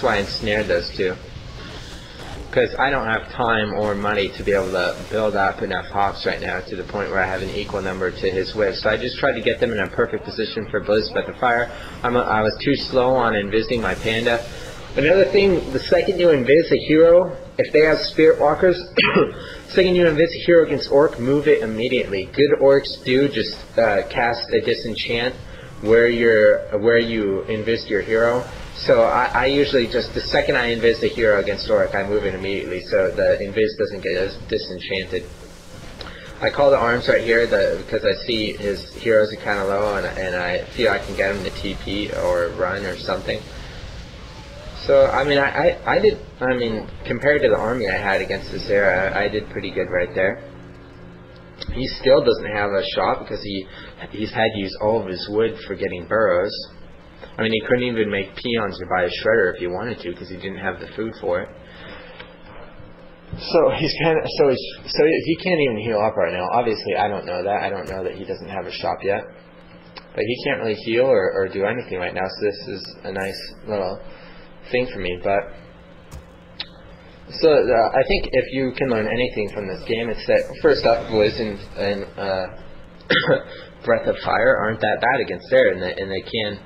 That's why I ensnared those two. Because I don't have time or money to be able to build up enough hawks right now to the point where I have an equal number to his whip. So I just tried to get them in a perfect position for Blizz, but the fire, I was too slow on invising my panda. Another thing, the second you invis a hero, if they have spirit walkers, second you invis a hero against orc, move it immediately. Good orcs do just cast a disenchant where you invis your hero. So I usually just, the second I invis a hero against orc, I move it immediately so the invis doesn't get as disenchanted. I call the arms right here because I see his heroes are kind of low and I feel I can get him to TP or run or something. So I mean, compared to the army I had against this era, I did pretty good right there. He still doesn't have a shot because he's had to use all of his wood for getting burrows. I mean, he couldn't even make peons or buy a shredder if he wanted to because he didn't have the food for it. So he's so he can't even heal up right now. Obviously, I don't know that. I don't know that he doesn't have a shop yet. But he can't really heal or do anything right now. So this is a nice little thing for me. But so I think if you can learn anything from this game, it's that first off, Blizz and Breath of Fire aren't that bad against there, and they can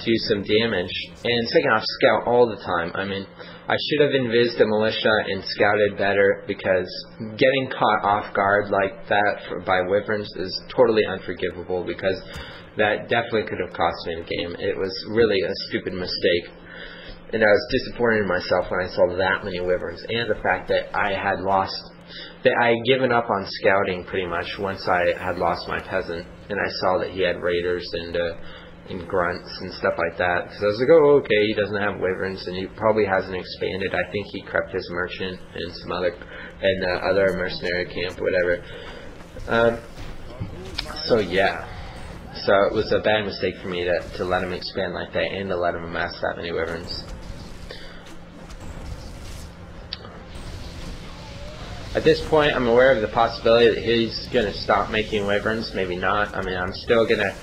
do some damage. And second off, scout all the time. I mean, I should have invised a militia and scouted better because getting caught off guard like that by wyverns is totally unforgivable because that definitely could have cost me the game. It was really a stupid mistake. And I was disappointed in myself when I saw that many wyverns and the fact that I had given up on scouting pretty much once I had lost my peasant and I saw that he had raiders and grunts and stuff like that. Because I was like, oh, okay, he doesn't have wyverns, and he probably hasn't expanded. I think he crept his merchant and some other mercenary camp, whatever. So yeah, so it was a bad mistake for me to let him expand like that and to let him amass that many wyverns. At this point, I'm aware of the possibility that he's going to stop making wyverns. Maybe not. I mean, I'm still going to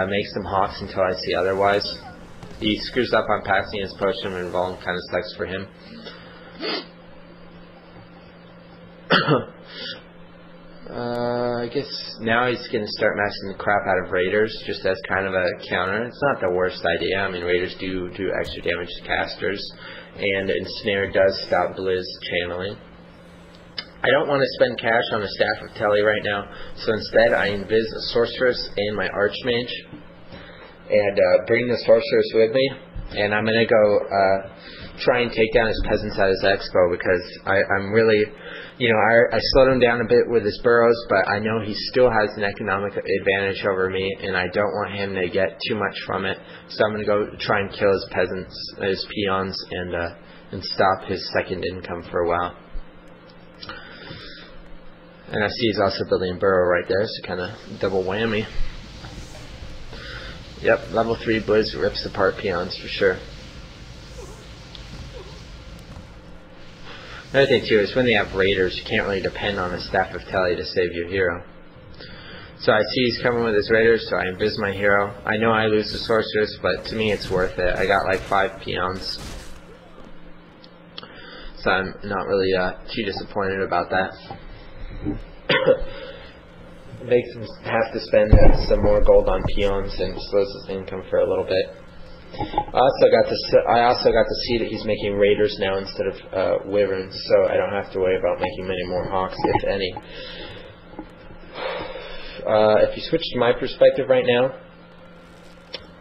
make some hawks until I see otherwise. He screws up on passing his potion and Volm kind of sucks for him. I guess now he's going to start messing the crap out of raiders just as kind of a counter. It's not the worst idea. I mean, raiders do extra damage to casters, and ensnare does stop Blizz channeling. I don't want to spend cash on a Staff of Telly right now, so instead I invis a Sorceress and my Archmage, and bring the Sorceress with me, and I'm going to go try and take down his peasants at his expo, because I'm really, I slowed him down a bit with his burrows, but I know he still has an economic advantage over me, and I don't want him to get too much from it, so I'm going to go try and kill his peasants, his peons, and stop his second income for a while. And I see he's also building a burrow right there, so kind of double whammy. Yep, level 3 Blizz rips apart peons for sure. Another thing too is when they have raiders, you can't really depend on a Staff of Telly to save your hero. So I see he's coming with his raiders, so I invis my hero. I know I lose the Sorceress, but to me it's worth it. I got like 5 peons. So I'm not really too disappointed about that. Makes him have to spend some more gold on peons and slows his income for a little bit. I also got to see that he's making raiders now instead of wyverns, so I don't have to worry about making many more hawks, if any. If you switch to my perspective right now,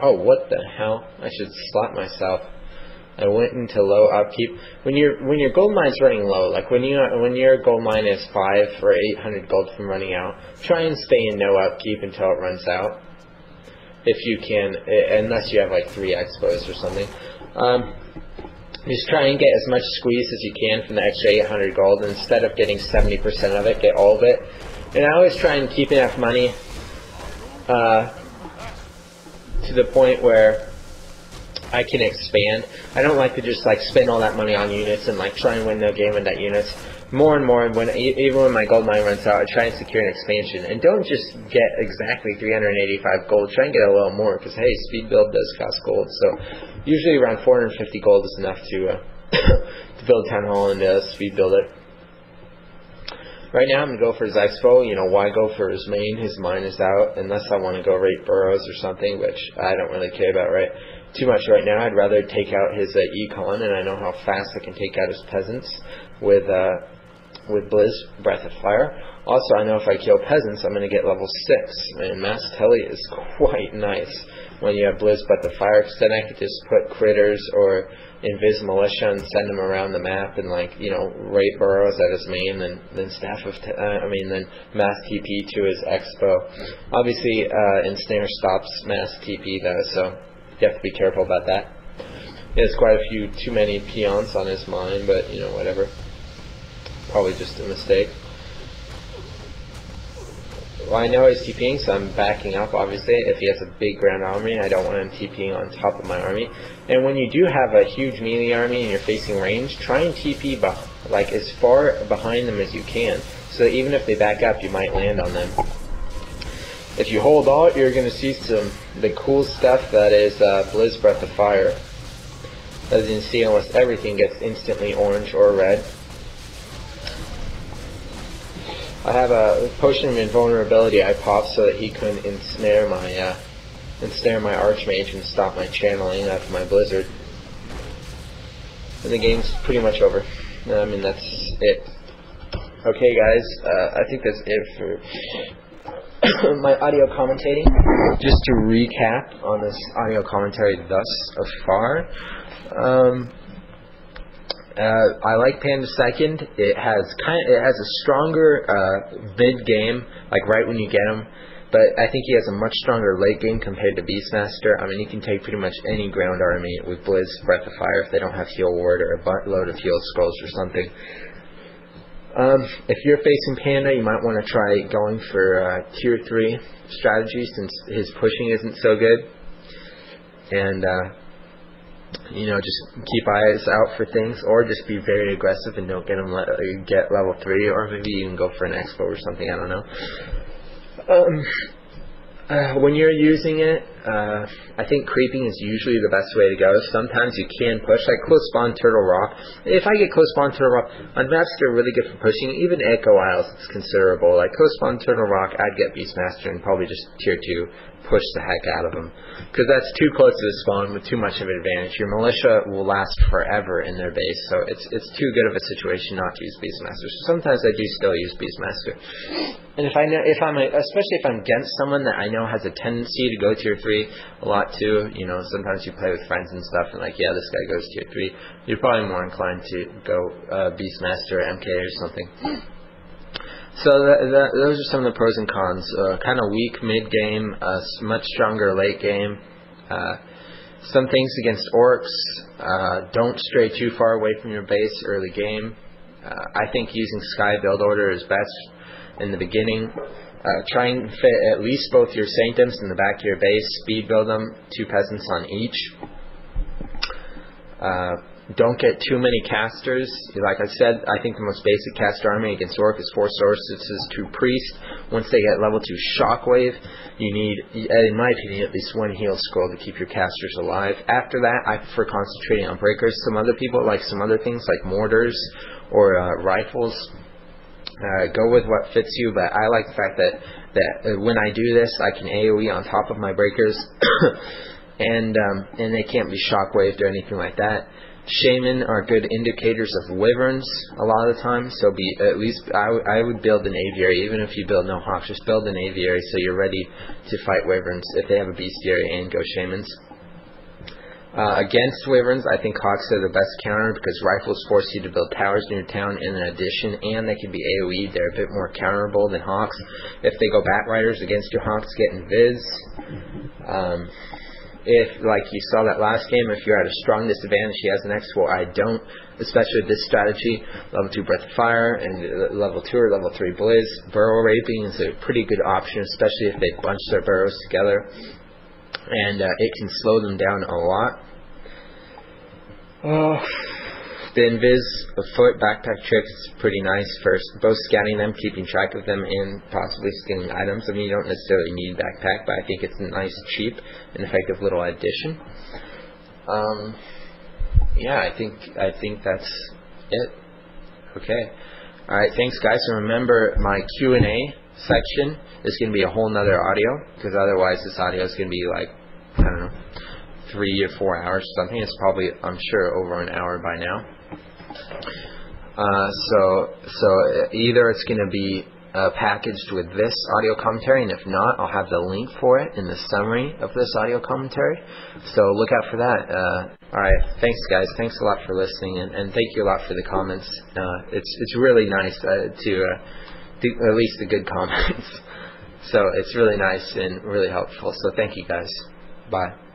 oh, what the hell? I should slap myself. I went into low upkeep. When your gold mine's running low, like when your gold mine is 5 or 800 gold from running out, try and stay in no upkeep until it runs out. If you can, unless you have like 3 expos or something. Just try and get as much squeeze as you can from the extra 800 gold. And instead of getting 70% of it, get all of it. And I always try and keep enough money to the point where I can expand. I don't like to just like spend all that money on units and like try and win the game with that units. More and more, even when my gold mine runs out, I try and secure an expansion. And don't just get exactly 385 gold. Try and get a little more, because hey, speed build does cost gold. So usually around 450 gold is enough to to build Town Hall and speed build it. Right now I'm going to go for his expo. You know, why go for his main? His mine is out, unless I want to go raid burrows or something, which I don't really care about too much right now. I'd rather take out his econ, and I know how fast I can take out his peasants with Blizz, Breath of Fire. Also, I know if I kill peasants, I'm going to get level 6. And Mass Telly is quite nice when you have Blizz, Breath of Fire, because then I could just put critters or Invis Militia and send them around the map and, like, you know, raid burrows at his main, then Staff of, then Mass TP to his expo. Obviously, Ensnare stops Mass TP though, so you have to be careful about that. He has quite a few too many peons on his mine, but, you know, whatever. Probably just a mistake. Well, I know he's TPing, so I'm backing up, obviously. If he has a big ground army, I don't want him TPing on top of my army. And when you do have a huge melee army and you're facing range, try and TP like as far behind them as you can, so that even if they back up, you might land on them. If you hold alt, you're going to see the cool stuff that is Blizz Breath of Fire. As you can see, almost everything gets instantly orange or red. I have a potion of invulnerability I popped so that he couldn't ensnare my Archmage and stop my channeling after my Blizzard. And the game's pretty much over. I mean, that's it. Okay, guys, I think that's it for my audio commentating. Just to recap on this audio commentary thus far. I like Panda second. It has a stronger mid game, like right when you get him, but I think he has a much stronger late game compared to Beastmaster. I mean, he can take pretty much any ground army with Blizz, Breath of Fire if they don't have Heal Ward or a buttload of Heal Scrolls or something. If you're facing Panda, you might want to try going for tier 3 strategy, since his pushing isn't so good, and you know, just keep eyes out for things, or just be very aggressive and don't get him get level 3, or maybe you can go for an expo or something, I don't know. When you're using it, I think creeping is usually the best way to go. Sometimes you can push, like Close Spawn Turtle Rock. If I get Close Spawn Turtle Rock, on maps they're really good for pushing. Even Echo Isles, it's considerable. Like Close Spawn Turtle Rock, I'd get Beastmaster and probably just tier 2 push the heck out of them, because that's too close to the spawn with too much of an advantage. Your militia will last forever in their base, so it's too good of a situation not to use Beastmaster. So sometimes I do still use Beastmaster. And especially if I'm against someone that I know has a tendency to go tier 3 a lot too, you know, sometimes you play with friends and stuff and like, yeah, this guy goes tier 3, you're probably more inclined to go Beastmaster or MK or something. So those are some of the pros and cons. Kind of weak mid-game, much stronger late game. Some things against orcs. Don't stray too far away from your base early game. I think using Sky build order is best in the beginning. Try and fit at least both your sanctums in the back of your base. Speed build them, 2 peasants on each. Don't get too many casters. Like I said, I think the most basic caster army against orc is 4 sorceresses, 2 priests. Once they get level 2 shockwave, you need, in my opinion, at least 1 heal scroll to keep your casters alive. After that, I prefer concentrating on breakers. Some other people like some other things like mortars or rifles. Go with what fits you, but I like the fact that when I do this, I can AoE on top of my breakers, and they can't be shockwaved or anything like that. Shaman are good indicators of wyverns a lot of the time, so at least I would build an aviary. Even if you build no hawks, just build an aviary so you're ready to fight wyverns if they have a bestiary, and go shamans. Against wyverns, I think hawks are the best counter, because rifles force you to build towers in your town in addition, and they can be AoE. They're a bit more counterable than hawks. If they go bat riders against your hawks, get invis. If, like you saw that last game, if you're at a strong disadvantage, he has an expo, I don't, especially with this strategy. Level 2 Breath of Fire and level 2 or level 3 Blizz. Burrow raping is a pretty good option, especially if they bunch their burrows together, and it can slow them down a lot. Oh, the Invis foot backpack trick is pretty nice for both scanning them, keeping track of them, and possibly stealing items. I mean, you don't necessarily need a backpack, but I think it's a nice, cheap, and effective little addition. Yeah, I think that's it. Okay. All right. Thanks, guys. And remember, my Q&A section is going to be a whole nother audio, because otherwise this audio is going to be like, I don't know, 3 or 4 hours or something. It's probably, I'm sure, over an hour by now. So either it's going to be packaged with this audio commentary, and if not, I'll have the link for it in the summary of this audio commentary. So look out for that. All right, thanks, guys. Thanks a lot for listening, and thank you a lot for the comments. It's really nice to at least the good comments. So it's really nice and really helpful. So thank you, guys. Bye.